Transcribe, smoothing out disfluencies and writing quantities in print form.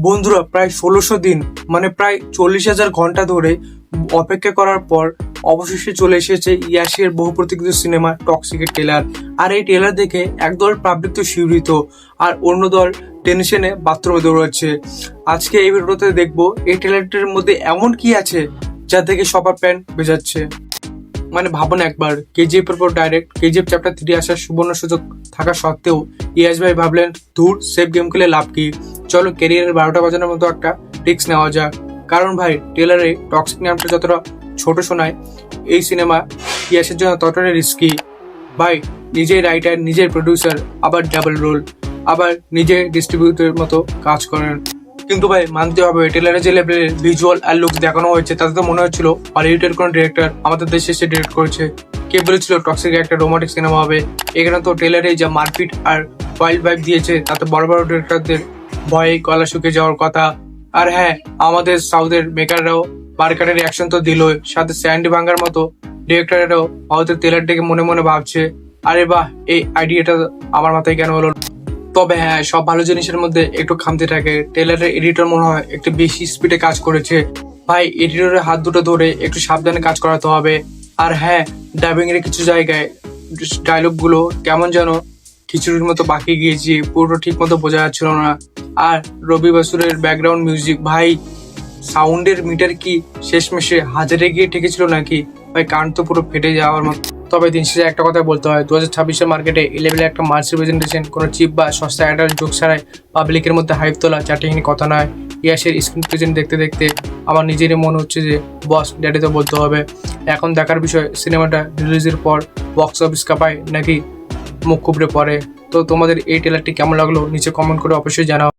বন্ধুরা প্রায় ১৬০০ দিন মানে প্রায় ৪০,০০০ ঘন্টা ধরে অপেক্ষা করার পর অবশেষে চলে এসেছে ইয়াশের বহু প্রতীক্ষিত সিনেমা টক্সিকের ট্রেলার। আর এই ট্রেলার দেখে একদল পাবলিক তো শিহরিত, আর অন্য দল টেনশনে বাথরুমে দৌড়াচ্ছে। আজকে এই ভিডিওতে দেখবো এই ট্রেলারটির মধ্যে এমন কি আছে যা দেখে সবার প্যান্ট বেজাচ্ছে। মানে ভাবুন একবার, কেজিএফ এর পর ডাইরেক্ট কেজিএফ চ্যাপ্টার 3 আসার সুবর্ণ সুযোগ থাকা সত্ত্বেও ইয়াশ ভাই ভাবলেন দূর সেফ গেম খেলে লাভ কি, চলো ক্যারিয়ারের 12টা বাজানোর মতো একটা রিস্ক নেওয়া যাক। কারণ ভাই ট্রেলারে টক্সিক নামটা যতটা ছোট শোনায়, এই সিনেমা ইয়াশের জন্য ততটাই রিস্কি। ভাই নিজেই রাইটার, নিজের প্রডিউসার, আবার ডাবল রোল, আবার নিজে ডিস্ট্রিবিউটরের মতো কাজ করেন। কিন্তু ভাই মানতে হবে ট্রেলারে যে লেভেলের ভিজুয়াল আর লুক দেখানো হয়েছে তাতে তো মনে হচ্ছিল হলিউডের কোন ডিরেক্টর আমাদের দেশে এসে ডিরেক্ট করেছে। কে বলেছিল টক্সিক একটা রোমান্টিক সিনেমা হবে? এখানে তো ট্রেলারে যা মারপিট আর ওয়াইল্ড ভাইব দিয়েছে তাতে বড় বড় ডিরেক্টরদের ভয়ে গলা শুকিয়ে যাওয়ার কথা। আর হ্যাঁ, আমাদের সাউথের মেকাররাও বারকারের অ্যাকশন তো দিলই, সাথে স্যান্ডি ভাঙ্গার মতো ডিরেক্টরেরাও হয়তো ট্রেলার থেকে মনে মনে ভাবছে আরে বাহ, এই আইডিয়াটা আমার মাথায় কেন হলো। তবে হ্যাঁ, সব ভালো জিনিসের মধ্যে একটু খামতি থাকে। ট্রেলারের এডিটর মনে হয় একটু বেশি স্পিডে কাজ করেছে। ভাই এডিটরের হাত দুটো ধরে একটু সাবধানে কাজ করাতে হবে। আর হ্যাঁ, ডাবিং এর কিছু জায়গায় ডায়লগ গুলো কেমন যেন খিচুড়ির মতো বাকি গিয়েছি, পুরো ঠিক মতো বোঝা যাচ্ছিল না। আর রবি বাসুরের ব্যাকগ্রাউন্ড মিউজিক, ভাই সাউন্ডের মিটার কি শেষমেশে হাজারে গিয়ে ঠেকেছিল নাকি? ভাই কান তো পুরো ফেটে যাওয়ার মতো। তবে দিন শেষে একটা কথা বলতে হয়, 2026-এর মার্কেটে এই লেভেলে একটা মাস রিপ্রেজেন্টেশন কোনো চিপ বা সস্তা অ্যাডাল্ট জোক ছাড়াই পাবলিকের মধ্যে হাইপ তোলা চাটিহীন কথা নয়। ইয়াসের স্ক্রিন প্রেজেন্ট দেখতে দেখতে আমার নিজেরই মনে হচ্ছে যে বস ড্যাডি তো বলতে হবে। এখন দেখার বিষয় সিনেমাটা রিলিজের পর বক্স অফিস কাঁপায় নাকি মুখ কুবড়ে পড়ে। তো তোমাদের এই ট্রেলারটি কেমন লাগলো নিচে কমেন্ট করে অবশ্যই জানাও।